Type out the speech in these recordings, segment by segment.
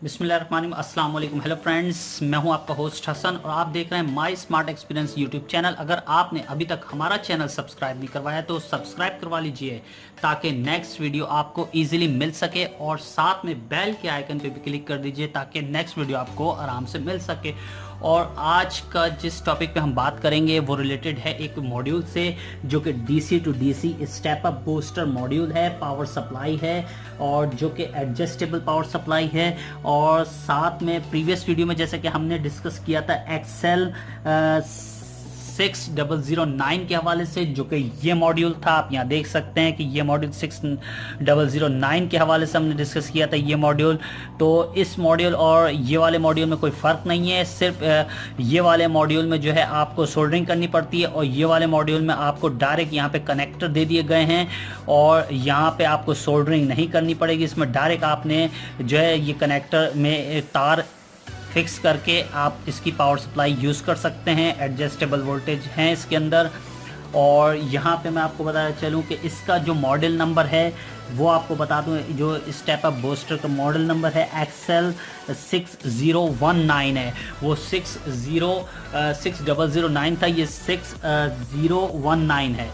बिस्मिल्लाहिर्रहमानिर्रहीम, अस्सलाम वालेकुम। हेलो फ्रेंड्स, मैं हूं आपका होस्ट हसन और आप देख रहे हैं माई स्मार्ट एक्सपीरियंस यूट्यूब चैनल। अगर आपने अभी तक हमारा चैनल सब्सक्राइब नहीं करवाया तो सब्सक्राइब करवा लीजिए ताकि नेक्स्ट वीडियो आपको इजीली मिल सके, और साथ में बेल के आइकन पे भी क्लिक कर दीजिए ताकि नेक्स्ट वीडियो आपको आराम से मिल सके। और आज का जिस टॉपिक पे हम बात करेंगे वो रिलेटेड है एक मॉड्यूल से, जो कि DC to DC step up booster module है, पावर सप्लाई है और जो कि एडजस्टेबल पावर सप्लाई है। और साथ में प्रीवियस वीडियो में जैसे कि हमने डिस्कस किया था एक्सेल 6009 के हवाले से, जो कि ये मॉड्यूल था। आप यहाँ देख सकते हैं कि ये मॉड्यूल 6009 के हवाले से हमने डिस्कस किया था ये मॉड्यूल। तो इस मॉड्यूल और ये वाले मॉड्यूल में कोई फ़र्क नहीं है, सिर्फ ये वाले मॉड्यूल में जो है आपको सोल्डरिंग करनी पड़ती है और ये वाले मॉड्यूल में आपको डायरेक्ट यहाँ पे कनेक्टर दे दिए गए हैं और यहाँ पे आपको सोल्डरिंग नहीं करनी पड़ेगी। इसमें डायरेक्ट आपने जो है ये कनेक्टर में तार फिक्स करके आप इसकी पावर सप्लाई यूज़ कर सकते हैं। एडजस्टेबल वोल्टेज हैं इसके अंदर। और यहाँ पे मैं आपको बताया चलूँ कि इसका जो मॉडल नंबर है वो आपको बता दूँ, जो स्टेप अप बूस्टर का मॉडल नंबर है एक्सेल 6019 है, वो 6009 था, ये 6019 है।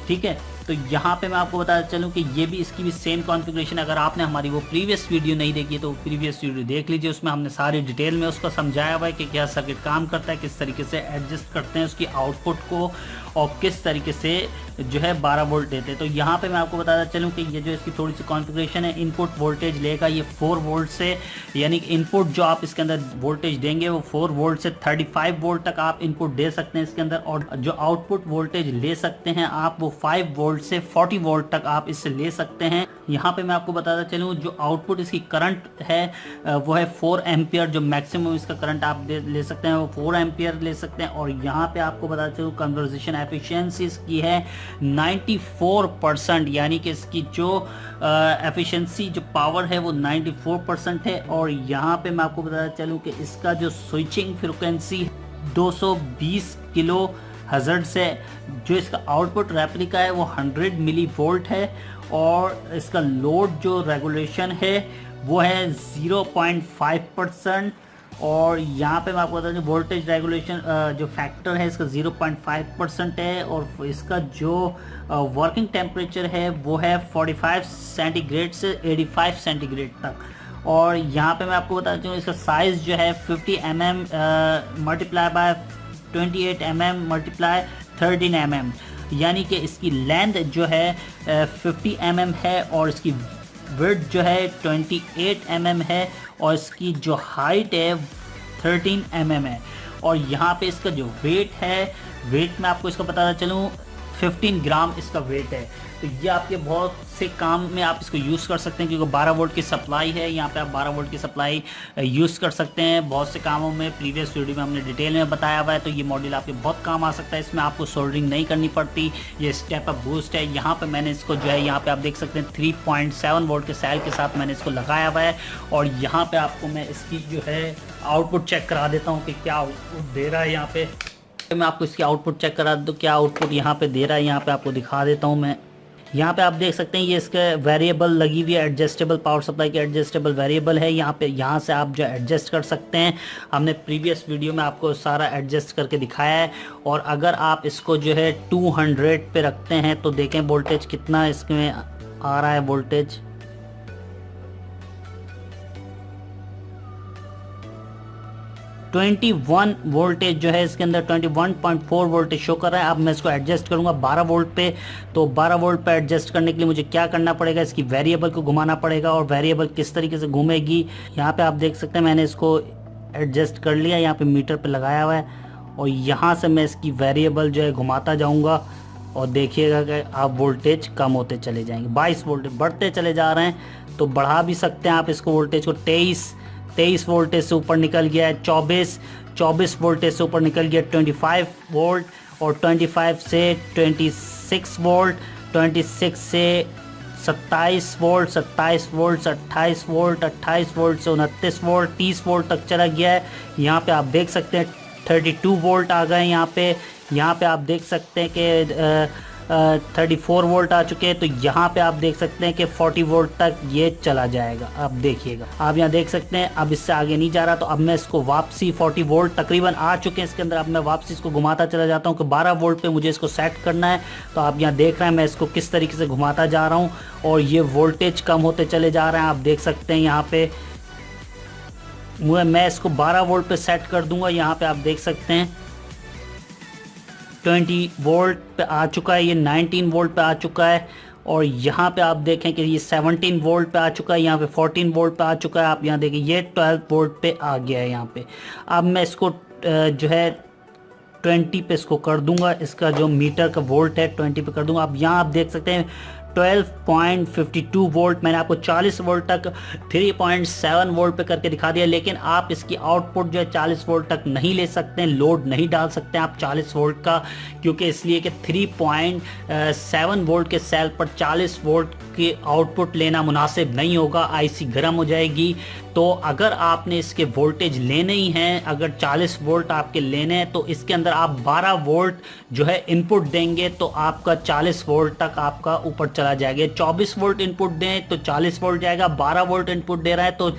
ठीक है, तो यहाँ पे मैं आपको बताया चलूँ कि ये भी इसकी भी सेम कॉन्फ़िगरेशन। अगर आपने हमारी वो प्रीवियस वीडियो नहीं देखी तो प्रीवियस वीडियो देख लीजिए, उसमें हमने सारी डिटेल में उसको समझाया हुआ है कि क्या सर्किट काम करता है, किस तरीके से एडजस्ट करते हैं उसकी आउटपुट को और किस तरीके से जो है 12 वोल्ट देते हैं। तो यहाँ पे मैं आपको बताता चलूँ कि ये जो इसकी थोड़ी सी कॉन्फ़िगरेशन है, इनपुट वोल्टेज लेगा ये 4 वोल्ट से, यानी कि इनपुट जो आप इसके अंदर वोल्टेज देंगे वो 4 वोल्ट से 35 वोल्ट तक आप इनपुट दे सकते हैं इसके अंदर। और जो आउटपुट वोल्टेज ले सकते हैं आप वो 5 वोल्ट से 40 वोल्ट तक आप इससे ले सकते हैं। यहाँ पे मैं आपको बताता चलूँ जो आउटपुट इसकी करंट है वो है 4 एम्पियर, जो मैक्सिमम इसका करंट आप ले सकते हैं वो 4 एम्पियर ले सकते हैं। और यहाँ पे आपको बताता चलूँ कन्वर्जेशन एफिशिएंसी इसकी है 94%, यानी कि इसकी जो एफिशिएंसी जो पावर है वो 94% है। और यहाँ पे मैं आपको बताता चलूँ कि इसका जो स्विचिंग फ्रिक्वेंसी 220 किलो हज़र्ट्ज़ से, जो इसका आउटपुट रेप्लिका है वो 100 मिली वोल्ट है। और इसका लोड जो रेगुलेशन है वो है 0.5%। और यहाँ पे मैं आपको बता दूँ वोल्टेज रेगुलेशन जो फैक्टर है इसका 0.5% है। और इसका जो वर्किंग टेम्परेचर है वो है 45 सेंटीग्रेड से 85 सेंटीग्रेड तक। और यहाँ पे मैं आपको बता दूँ इसका साइज़ जो है 50 mm multiply by 28 mm multiply 13 mm, यानी कि इसकी लेंथ जो है 50 mm है और इसकी विड्थ जो है 28 mm है और इसकी जो हाइट है 13 mm है। और यहाँ पे इसका जो वेट है, वेट में आपको इसका बताता चलूँ 15 ग्राम इसका वेट है। तो ये आपके बहुत से काम में आप इसको यूज़ कर सकते हैं, क्योंकि 12 वोल्ट की सप्लाई है। यहाँ पे आप 12 वोल्ट की सप्लाई यूज़ कर सकते हैं बहुत से कामों में। प्रीवियस वीडियो में हमने डिटेल में बताया हुआ है, तो ये मॉड्यूल आपके बहुत काम आ सकता है। इसमें आपको सोल्डरिंग नहीं करनी पड़ती, ये स्टेप अप बूस्ट है। यहाँ पे मैंने इसको जो है यहाँ पे आप देख सकते हैं 3.7 वोल्ट के सेल के साथ मैंने इसको लगाया हुआ है। और यहाँ पर आपको मैं इसकी जो है आउटपुट चेक करा देता हूँ कि क्या आउटपुट दे रहा है। यहाँ पे मैं आपको इसकी आउटपुट चेक करा दूँ क्या आउटपुट यहाँ पे दे रहा है। यहाँ पे आपको दिखा देता हूँ मैं। यहाँ पे आप देख सकते हैं ये इसके वेरिएबल लगी हुई है, एडजस्टेबल पावर सप्लाई की एडजस्टेबल वेरिएबल है। यहाँ पे यहाँ से आप जो एडजस्ट कर सकते हैं। हमने प्रीवियस वीडियो में आपको सारा एडजस्ट करके दिखाया है। और अगर आप इसको जो है 200 पे रखते हैं तो देखें वोल्टेज कितना इसमें आ रहा है। वोल्टेज 21 वोल्टेज जो है इसके अंदर 21.4 वोल्टेज शो कर रहा है। अब मैं इसको एडजस्ट करूंगा 12 वोल्ट पे। तो 12 वोल्ट पे एडजस्ट करने के लिए मुझे क्या करना पड़ेगा, इसकी वेरिएबल को घुमाना पड़ेगा। और वेरिएबल किस तरीके से घूमेगी यहाँ पे आप देख सकते हैं। मैंने इसको एडजस्ट कर लिया, यहाँ पे मीटर पे लगाया हुआ है। और यहाँ से मैं इसकी वेरिएबल जो है घुमाता जाऊँगा और देखिएगा कि आप वोल्टेज कम होते चले जाएंगे। 22 वोल्टेज बढ़ते चले जा रहे हैं, तो बढ़ा भी सकते हैं आप इसको वोल्टेज को। 23 वोल्टेज से ऊपर निकल गया है, 24 वोल्टेज से ऊपर निकल गया 25 वोल्ट। और 25 से 26 वोल्ट, 26 से 27 वोल्ट, 27 वोल्ट से 28 वोल्ट, 28 वोल्ट से 29 वोल्ट, 30 वोल्ट तक चला गया है। यहाँ पे आप देख सकते हैं 32 वोल्ट आ गए यहाँ पे। यहाँ पे आप देख सकते हैं कि 34 वोल्ट आ चुके हैं। तो यहाँ पे आप देख सकते हैं कि 40 वोल्ट तक ये चला जाएगा। अब देखिएगा, आप यहाँ देख सकते हैं अब इससे आगे नहीं जा रहा। तो अब मैं इसको वापसी 40 वोल्ट तकरीबन आ चुके हैं इसके अंदर। अब मैं वापसी इसको घुमाता चला जाता हूँ कि 12 वोल्ट पे मुझे इसको सेट करना है। तो आप यहाँ देख रहे हैं मैं इसको किस तरीके से घुमाता जा रहा हूँ और ये वोल्टेज कम होते चले जा रहे हैं। आप देख सकते हैं यहाँ पे मैं इसको 12 वोल्ट पे सेट कर दूंगा। यहाँ पे आप देख सकते हैं 20 वोल्ट पे आ चुका है, ये 19 वोल्ट पे आ चुका है और यहाँ पे आप देखें कि ये 17 वोल्ट पे आ चुका है, यहाँ पे 14 वोल्ट पे आ चुका है। आप यहाँ देखें ये 12 वोल्ट पे आ गया है यहाँ पे। अब मैं इसको जो है 20 पे इसको कर दूंगा, इसका जो मीटर का वोल्ट है 20 पे कर दूंगा। अब यहाँ आप देख सकते हैं 12.52 वोल्ट, मैंने आपको 40 वोल्ट तक 3.7 वोल्ट पे करके दिखा दिया। लेकिन आप इसकी आउटपुट जो है 40 वोल्ट तक नहीं ले सकते हैं, लोड नहीं डाल सकते हैं आप 40 वोल्ट का, क्योंकि इसलिए कि 3.7 वोल्ट के सेल पर 40 वोल्ट की आउटपुट लेना मुनासिब नहीं होगा, आईसी गर्म हो जाएगी। तो अगर आपने इसके वोल्टेज लेने ही हैं, अगर 40 वोल्ट आपके लेने हैं तो इसके अंदर आप 12 वोल्ट जो है इनपुट देंगे तो आपका 40 वोल्ट तक आपका ऊपर चला जाएगा। 24 वोल्ट इनपुट दें तो 40 वोल्ट जाएगा, 12 वोल्ट इनपुट दे रहा है तो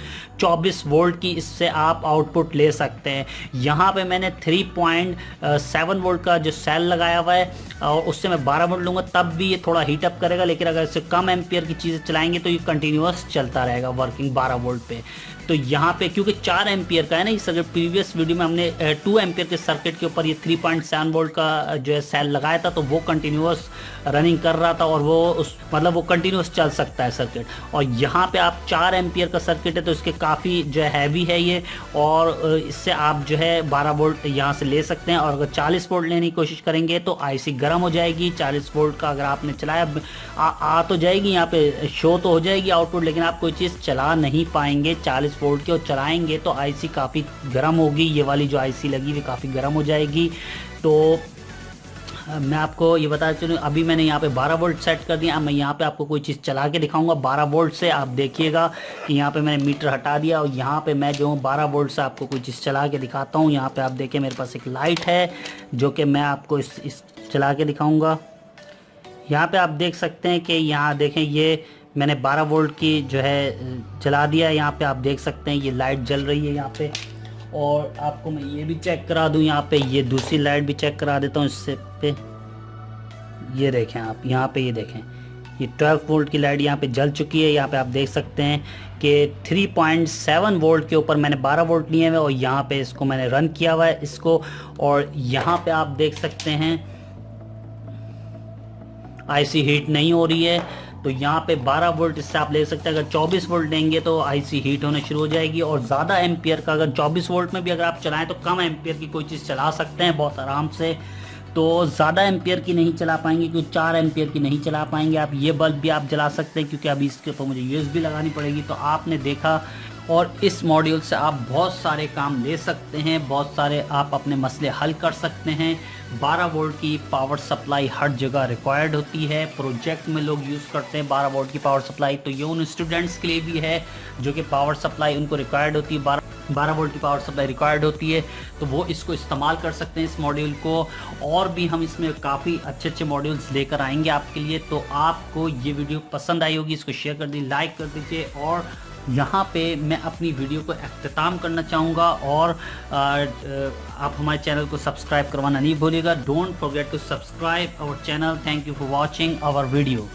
24 वोल्ट की इससे आप आउटपुट ले सकते हैं। यहाँ पे मैंने 3.7 वोल्ट का जो सेल लगाया हुआ है और उससे मैं 12 वोल्ट लूँगा, तब भी ये थोड़ा हीटअप करेगा। लेकिन अगर इससे कम एम्पियर की चीज़ें चलाएंगे तो ये कंटिन्यूस चलता रहेगा वर्किंग 12 वोल्ट पे। तो यहाँ पे क्योंकि 4 एम्पियर का है ना इस प्रीवियस वीडियो में हमने 2 एम्पियर के सर्किट के ऊपर ये 3.7 वोल्ट का जो है सेल लगाया था, तो वो कंटिन्यूस रनिंग कर रहा था और वो मतलब वो कंटिन्यूस चल सकता है सर्किट। और यहाँ पे आप 4 एम्पियर का सर्किट है तो इसके काफ़ी जो है हैवी है ये, और इससे आप जो है 12 वोल्ट यहाँ से ले सकते हैं। और अगर 40 वोल्ट लेने की कोशिश करेंगे तो आईसी गर्म हो जाएगी। 40 वोल्ट का अगर आपने चलाया आ तो जाएगी, यहाँ पे शो तो हो जाएगी आउटपुट, लेकिन आप कोई चीज़ चला नहीं पाएंगे 40 वोल्ट की, और चलाएंगे तो आईसी काफ़ी गर्म होगी। ये वाली जो आईसी लगी हुई काफ़ी गर्म हो जाएगी। तो मैं आपको ये बता चलूँ, अभी मैंने यहाँ पे 12 वोल्ट सेट कर दिया। अब मैं यहाँ पे आपको कोई चीज़ चला के दिखाऊंगा 12 वोल्ट से। आप देखिएगा कि यहाँ पे मैंने मीटर हटा दिया और यहाँ पे मैं जो हूँ 12 वोल्ट से आपको कोई चीज़ चला के दिखाता हूँ। यहाँ पे आप देखें मेरे पास एक लाइट है जो कि मैं आपको इस चला के दिखाऊँगा। यहाँ पे आप देख सकते हैं कि यहाँ देखें ये मैंने 12 वोल्ट की जो है जला दिया है। यहाँ पे आप देख सकते हैं ये लाइट जल रही है यहाँ पे। और आपको मैं ये भी चेक करा दूँ, यहाँ पे ये दूसरी लाइट भी चेक करा देता हूँ इससे पे। ये देखें आप यहाँ पे, ये देखें ये 12 वोल्ट की लाइट यहाँ पे जल चुकी है। यहाँ पे आप देख सकते हैं कि 3.7 वोल्ट के ऊपर मैंने 12 वोल्ट लिए हुए और यहाँ पे इसको मैंने रन किया हुआ है इसको। और यहाँ पे आप देख सकते हैं आईसी हीट नहीं हो रही है। तो यहाँ पे 12 वोल्ट इससे आप ले सकते हैं। अगर 24 वोल्ट देंगे तो आईसी हीट होने शुरू हो जाएगी। और ज़्यादा एम्पियर का अगर 24 वोल्ट में भी अगर आप चलाएं तो कम एम्पियर की कोई चीज़ चला सकते हैं बहुत आराम से। तो ज़्यादा एम्पियर की नहीं चला पाएंगे, क्योंकि 4 एम्पियर की नहीं चला पाएंगे आप। ये बल्ब भी आप जला सकते हैं क्योंकि अभी इसके ऊपर मुझे यूएसबी लगानी पड़ेगी। तो आपने देखा, और इस मॉड्यूल से आप बहुत सारे काम ले सकते हैं, बहुत सारे आप अपने मसले हल कर सकते हैं। 12 वोल्ट की पावर सप्लाई हर जगह रिक्वायर्ड होती है, प्रोजेक्ट में लोग यूज़ करते हैं 12 वोल्ट की पावर सप्लाई। तो ये उन स्टूडेंट्स के लिए भी है जो कि पावर सप्लाई उनको रिक्वायर्ड होती है, 12 वोल्ट की पावर सप्लाई रिक्वायर्ड होती है, तो वो इसको इस्तेमाल कर सकते हैं इस मॉड्यूल को। और भी हम इसमें काफ़ी अच्छे अच्छे मॉड्यूल्स लेकर आएंगे आपके लिए। तो आपको ये वीडियो पसंद आई होगी, इसको शेयर कर दीजिए, लाइक कर दीजिए। और यहाँ पे मैं अपनी वीडियो को अख्ताम करना चाहूँगा, और आप हमारे चैनल को सब्सक्राइब करवाना नहीं भूलिएगा। Don't forget to subscribe our channel. Thank you for watching our video.